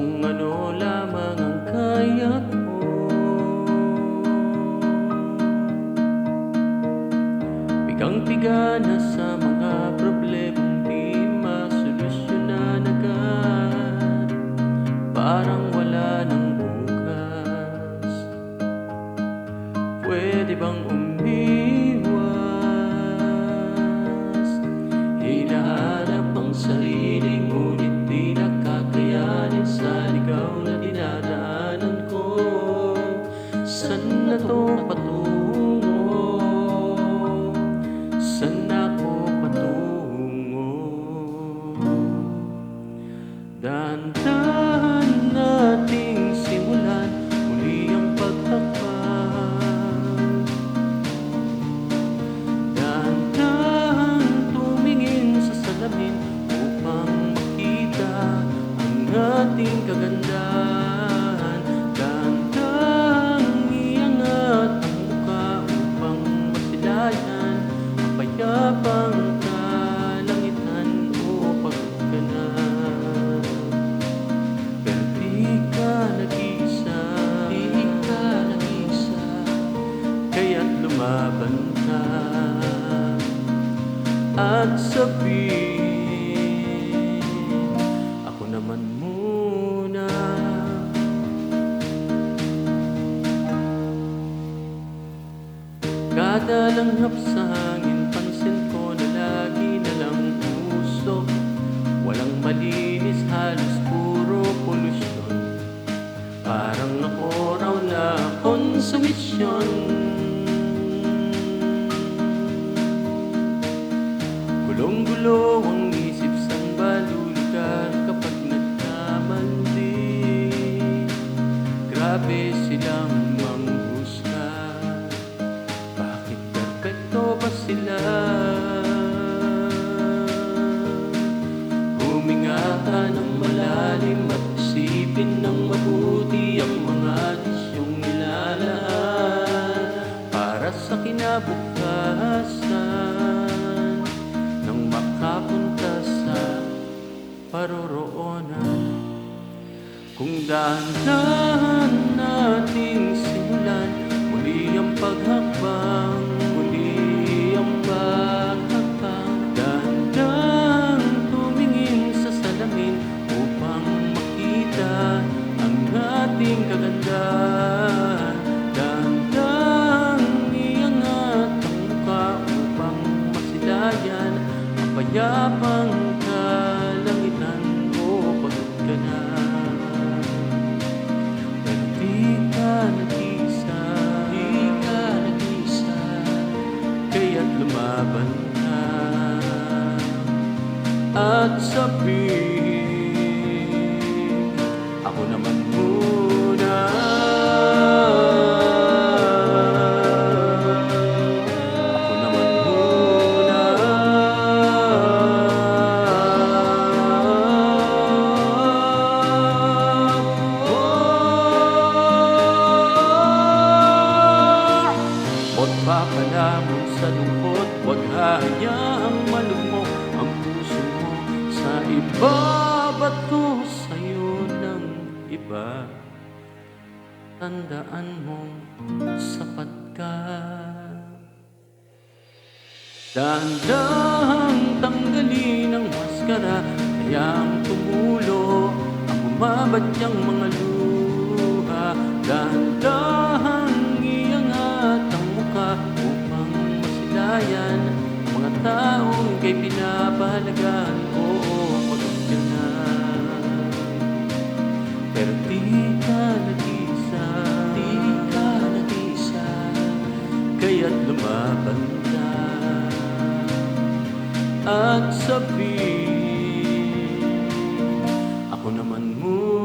Kung ano lamang ang kaya ko. Pigang-piga na sa mga problemang di masolusyonan agad, parang wala ng bukas. Pwede bang umiwas? Hinahanap ang sarili, ngunit di nakakayanin sa ligaw na dinadaanan ko. Saan na to patungo? Saan ako patungo? Dahan-dahan nating simulan muli ang pagtakpan. Dahan-dahan tumingin sa salamin upang makita ang ating kagandahan. Dahan-dahan iangat ang mukha upang masilayan ang payapang kalangitan o pagganap. Pero di ka nag-isa, kaya't lumaban ka at sabihin, ako naman muna. Kada langhap sa hangin, pansin ko na lagi na lang usok. Walang malinis, halos puro polusyon. Parang ako raw na konsumisyon. Gulong-gulo ang isip, saan ba lulugar kapag nagkamali? Grabe silang manghusga, bakit perfecto ba sila? Huminga ka ng malalim at isipin ng mabuti ang mga disyong nilalaan para sa kinabukasan, nang makapunta sa paroroonan. Kung dahan-dahan nating simulan muli ang paghakbang, muli ang paghakbang. Dahan-dahan tumingin sa salamin upang makita ang ating kagandahan. Dahan-dahan iangat ang mukha upang masilayan ang payapang kalangitan o pagganap. Pero di ka nag-isa, kaya't lumaban ka at sabihin, ako naman muna. Ako naman muna. Huwag papalamon sa lungkot, huwag hahayaang malumok ang puso mo sa iba, bato sa'yo ng iba. Tandaan mong sapat ka. Dahan-dahang tanggalin ang maskara, hayaang tumulo ang bumabadyang mga luha. Dahan-dahang iangat ang mukha upang masilayan ang mga taong kay pinapahalagan. Oo, pagganap. Pero di ka nag-isa, kaya't lumaban ka at sabihin, ako naman muna.